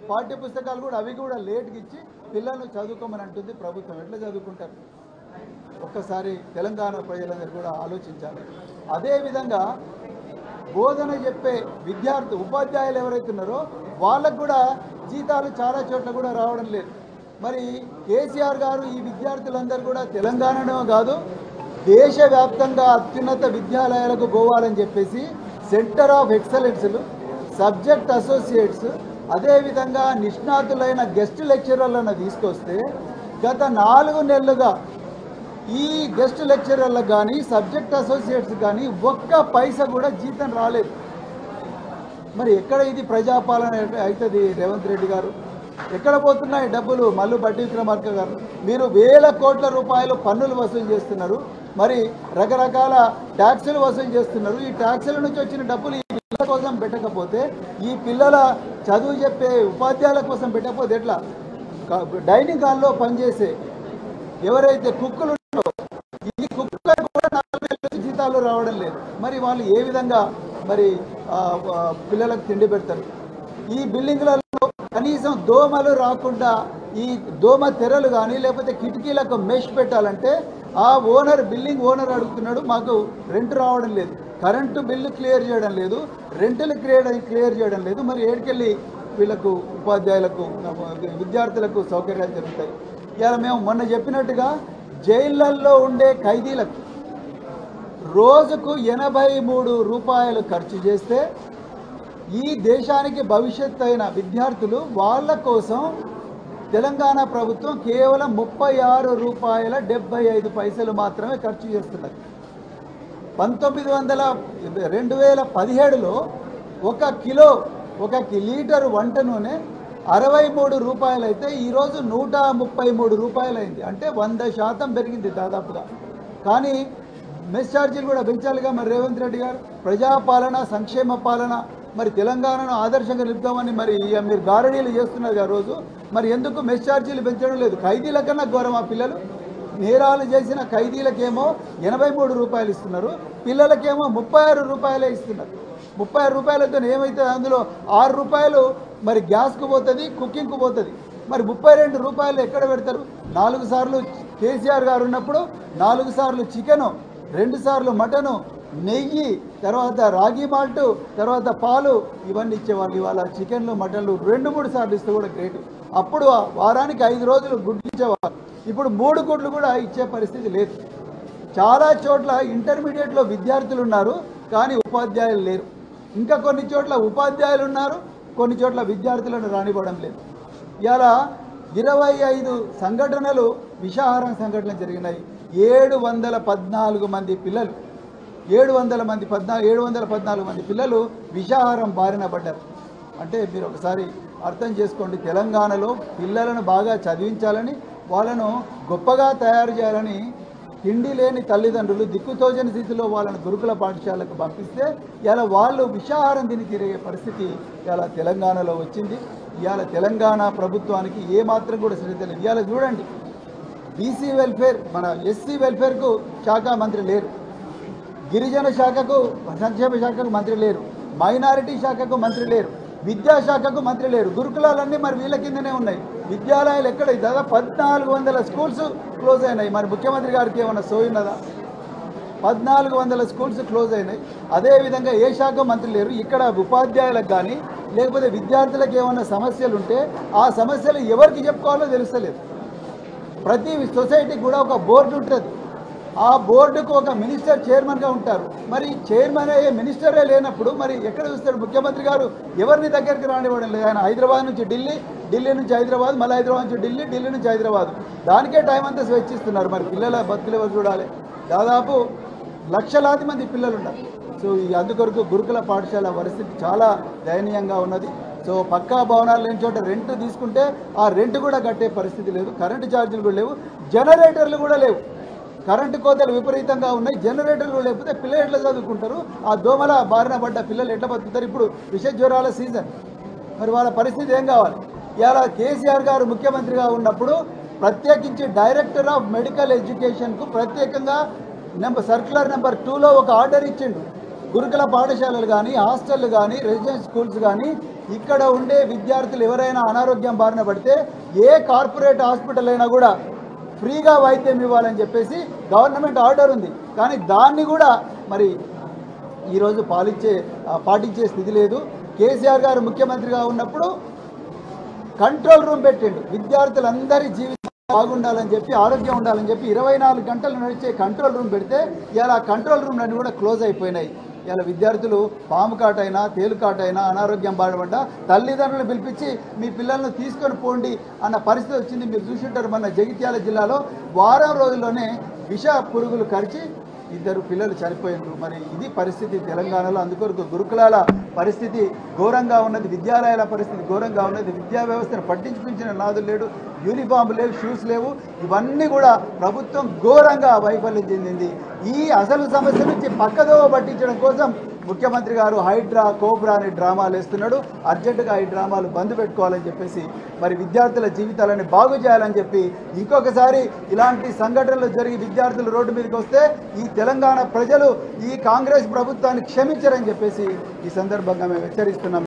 పాఠ్య పుస్తకాలు కూడా అవి కూడా లేట్కి ఇచ్చి పిల్లలను చదువుకోమని అంటుంది ప్రభుత్వం. ఎట్లా చదువుకుంటారు? ఒక్కసారి తెలంగాణ ప్రజలందరూ కూడా ఆలోచించాలి. అదేవిధంగా బోధన చెప్పే విద్యార్థి ఉపాధ్యాయులు ఎవరైతే ఉన్నారో వాళ్ళకు కూడా జీతాలు చాలా చోట్ల కూడా రావడం లేదు. మరి కేసీఆర్ గారు ఈ విద్యార్థులందరూ కూడా తెలంగాణలో కాదు దేశవ్యాప్తంగా అత్యున్నత విద్యాలయాలకు పోవాలని చెప్పేసి సెంటర్ ఆఫ్ ఎక్సలెన్స్లు, సబ్జెక్ట్ అసోసియేట్స్, అదేవిధంగా నిష్ణాతులైన గెస్ట్ లెక్చరర్లను తీసుకొస్తే గత 4 నెలలుగా ఈ గెస్ట్ లెక్చరర్లకు కానీ సబ్జెక్ట్ అసోసియేట్స్ కానీ ఒక్క పైసా కూడా జీతం రాలేదు. మరి ఎక్కడ ఇది ప్రజాపాలన అవుతుంది? రేవంత్ రెడ్డి గారు ఎక్కడ పోతున్నాయి డబ్బులు? మల్లు బట్టి విక్రమార్క గారు మీరు వేల కోట్ల రూపాయలు పన్నులు వసూలు చేస్తున్నారు, మరి రకరకాల ట్యాక్సులు వసూలు చేస్తున్నారు. ఈ ట్యాక్సుల నుంచి వచ్చిన డబ్బులు ఈ పిల్లల కోసం పెట్టకపోతే, ఈ పిల్లల చదువు చెప్పే ఉపాధ్యాయుల కోసం పెట్టకపోతే ఎట్లా? డైనింగ్ హాల్లో పనిచేసే ఎవరైతే కుక్కులు ఈ కుక్కలకు కూడా 4 నెలల జీతాలు రావడం లేదు. మరి వాళ్ళు ఏ విధంగా మరి పిల్లలకు తిండి పెడతారు? ఈ బిల్డింగ్లలో కనీసం దోమలు రాకుండా ఈ దోమ తెరలు కానీ లేకపోతే కిటికీలకు మెష్ పెట్టాలంటే ఆ ఓనర్, బిల్డింగ్ ఓనర్ అడుగుతున్నాడు, మాకు రెంట్ రావడం లేదు, కరెంటు బిల్లు క్లియర్ చేయడం లేదు, రెంటులు క్లియర్ చేయడం లేదు. మరి ఏడుకెళ్ళి వీళ్ళకు ఉపాధ్యాయులకు విద్యార్థులకు సౌకర్యాలు జరుగుతాయి? ఇలా మేము మొన్న చెప్పినట్టుగా జైళ్ళల్లో ఉండే ఖైదీలకు రోజుకు 83 రూపాయలు ఖర్చు చేస్తే ఈ దేశానికి భవిష్యత్తు అయిన విద్యార్థులు వాళ్ళ కోసం తెలంగాణ ప్రభుత్వం కేవలం 36 రూపాయల 75 పైసలు మాత్రమే ఖర్చు చేస్తున్నారు. 2017లో 1 లీటరు వంట నూనె 63 రూపాయలు అయితే ఈరోజు 133 రూపాయలు అయింది. అంటే 100% పెరిగింది దాదాపుగా. కానీ మెస్ ఛార్జీలు కూడా పెంచాలిగా మరి రేవంత్ రెడ్డి గారు. ప్రజాపాలన, సంక్షేమ పాలన, మరి తెలంగాణను ఆదర్శంగా నిలుపుతామని మరి మీరు గారడీలు చేస్తున్నారు రోజు. మరి ఎందుకు మెస్ ఛార్జీలు పెంచడం లేదు? ఖైదీల కన్నా ఘోరం ఆ పిల్లలు. నేరాలు చేసిన ఖైదీలకేమో 83 రూపాయలు ఇస్తున్నారు, పిల్లలకేమో 36 రూపాయలే ఇస్తున్నారు. 36 రూపాయలతో ఏమైతే అందులో 6 రూపాయలు మరి గ్యాస్కు పోతుంది, కుకింగ్కు పోతుంది. మరి 32 రూపాయలు ఎక్కడ పెడతారు? 4 సార్లు కేసీఆర్ గారు ఉన్నప్పుడు 4 సార్లు చికెను, 2 సార్లు మటను, నెయ్యి, తర్వాత రాగి మాల్టు, తర్వాత పాలు ఇవన్నీ ఇచ్చేవాళ్ళు. ఇవాళ చికెన్లు, మటన్లు 2-3 సార్లు ఇస్తే కూడా గ్రేట్. అప్పుడు వారానికి 5 రోజులు గుడ్లు ఇచ్చేవాళ్ళు. ఇప్పుడు 3 గుడ్లు కూడా ఇచ్చే పరిస్థితి లేదు. చాలా చోట్ల ఇంటర్మీడియట్లో విద్యార్థులు ఉన్నారు కానీ ఉపాధ్యాయులు లేరు. ఇంకా కొన్ని చోట్ల ఉపాధ్యాయులు ఉన్నారు, కొన్ని చోట్ల విద్యార్థులను రానివ్వడం లేదు. ఇలా 25 సంఘటనలు, విషాహారం సంఘటనలు జరిగినాయి. 714 మంది పిల్లలు 714 మంది పిల్లలు విషాహారం బారిన పడ్డారు. అంటే మీరు ఒకసారి అర్థం చేసుకోండి. తెలంగాణలో పిల్లలను బాగా చదివించాలని, వాళ్ళను గొప్పగా తయారు చేయాలని తిండి లేని తల్లిదండ్రులు దిక్కుతోచని స్థితిలో వాళ్ళని గురుకుల పాఠశాలకు పంపిస్తే ఇలా వాళ్ళు విషాహారం తిని తిరిగే పరిస్థితి ఇలా తెలంగాణలో వచ్చింది. ఇవాళ తెలంగాణ ప్రభుత్వానికి ఏమాత్రం కూడా శ్రద్ధ లేదు. ఇవాళ చూడండి, బీసీ వెల్ఫేర్, మన ఎస్సీ వెల్ఫేర్కు శాఖ మంత్రి లేరు, గిరిజన శాఖకు, సంక్షేమ శాఖకు మంత్రి లేరు, మైనారిటీ శాఖకు మంత్రి లేరు, విద్యాశాఖకు మంత్రి లేరు. గురుకులాలన్నీ మరి వీళ్ళ కిందనే ఉన్నాయి. విద్యాలయాలు ఎక్కడ? దాదాపు 1400 స్కూల్స్ క్లోజ్ అయినాయి. మరి ముఖ్యమంత్రి గారికి ఏమైనా సోయినదా? 1400 స్కూల్స్ క్లోజ్ అయినాయి. అదేవిధంగా ఏ శాఖ మంత్రి లేరు. ఇక్కడ ఉపాధ్యాయులకు కానీ లేకపోతే విద్యార్థులకు ఏమైనా సమస్యలు ఉంటే ఆ సమస్యలు ఎవరికి చెప్పుకోవాలో తెలుస్తలేదు. ప్రతి సొసైటీకి కూడా ఒక బోర్డు ఉంటుంది. ఆ బోర్డుకు ఒక మినిస్టర్ చైర్మన్గా ఉంటారు. మరి చైర్మన్ అయ్యే మినిస్టరే లేనప్పుడు మరి ఎక్కడ చూస్తాడు? ముఖ్యమంత్రి గారు ఎవరిని దగ్గరికి రానివ్వడం లేదు. ఆయన హైదరాబాద్ నుంచి ఢిల్లీ, ఢిల్లీ నుంచి హైదరాబాద్, మళ్ళీ హైదరాబాద్ నుంచి ఢిల్లీ, ఢిల్లీ నుంచి హైదరాబాద్, దానికే టైం అంతా స్వేచ్ఛిస్తున్నారు. మరి పిల్లల బతుకులు ఎవరు చూడాలి? దాదాపు లక్షలాది మంది పిల్లలు ఉన్నారు. సో అందుకొరకు గురుకుల పాఠశాల పరిస్థితి చాలా దయనీయంగా ఉన్నది. సో పక్కా భవనాలు లేని చోట రెంట్ తీసుకుంటే ఆ రెంట్ కూడా కట్టే పరిస్థితి లేదు. కరెంటు ఛార్జీలు కూడా లేవు, జనరేటర్లు కూడా లేవు. కరెంటు కోతలు విపరీతంగా ఉన్నాయి. జనరేటర్లు లేకపోతే పిల్లలు ఎట్లా చదువుకుంటారు? ఆ దోమల బారిన పడ్డ పిల్లలు ఎట్లా బతుకుతారు? ఇప్పుడు విష జ్వరాల సీజన్. మరి వాళ్ళ పరిస్థితి ఏం కావాలి? ఇలా కేసీఆర్ గారు ముఖ్యమంత్రిగా ఉన్నప్పుడు ప్రత్యేకించి డైరెక్టర్ ఆఫ్ మెడికల్ ఎడ్యుకేషన్కు ప్రత్యేకంగా సర్క్యులర్ నెంబర్ 2లో ఒక ఆర్డర్ ఇచ్చిండు. గురుకుల పాఠశాలలు కానీ, హాస్టళ్ళు కానీ, రెసిడెన్షియల్ స్కూల్స్ కానీ ఇక్కడ ఉండే విద్యార్థులు ఎవరైనా అనారోగ్యం బారిన పడితే ఏ కార్పొరేట్ హాస్పిటల్ అయినా కూడా ఫ్రీగా వైద్యం ఇవ్వాలని చెప్పేసి గవర్నమెంట్ ఆర్డర్ ఉంది. కానీ దాన్ని కూడా మరి ఈరోజు పాటించే స్థితి లేదు. కేసీఆర్ గారు ముఖ్యమంత్రిగా ఉన్నప్పుడు కంట్రోల్ రూమ్ పెట్టిండు. విద్యార్థులందరి జీవితం బాగుండాలని చెప్పి, ఆరోగ్యం ఉండాలని చెప్పి 24 గంటలు నడిచే కంట్రోల్ రూమ్ పెడితే ఇలా కంట్రోల్ రూమ్ అన్నీ కూడా క్లోజ్ అయిపోయినాయి. ఇలా విద్యార్థులు పాము కాటైనా తేలుకాటైనా అనారోగ్యం బాధపడ్డా తల్లిదండ్రులు పిలిపించి మీ పిల్లలను తీసుకొని పోండి అన్న పరిస్థితి వచ్చింది. మీరు చూసుంటారు, మన జగిత్యాల జిల్లాలో వారం రోజుల్లోనే విష పురుగులు కరిచి 2 పిల్లలు చనిపోయినారు. మరి ఇది పరిస్థితి తెలంగాణలో. అందుకొరకు గురుకులాల పరిస్థితి ఘోరంగా ఉన్నది, విద్యాలయాల పరిస్థితి ఘోరంగా ఉన్నది. విద్యా వ్యవస్థను పట్టించుకుంచిన నాదులు లేడు, యూనిఫామ్ లేవు, షూస్ లేవు. ఇవన్నీ కూడా ప్రభుత్వం ఘోరంగా వైఫల్యం చెందింది. ఈ అసలు సమస్య నుంచి పక్కదోవ పట్టించడం కోసం ముఖ్యమంత్రి గారు హైడ్రా కోబ్రా అనే డ్రామాలు వేస్తున్నాడు. అర్జెంటుగా ఈ డ్రామాలు బంద్ పెట్టుకోవాలని చెప్పేసి, మరి విద్యార్థుల జీవితాలని బాగు చేయాలని చెప్పి, ఇంకొకసారి ఇలాంటి సంఘటనలు జరిగి విద్యార్థులు రోడ్డు మీదకి వస్తే ఈ తెలంగాణ ప్రజలు ఈ కాంగ్రెస్ ప్రభుత్వాన్ని క్షమించరని చెప్పేసి ఈ సందర్భంగా మేము హెచ్చరిస్తున్నాం.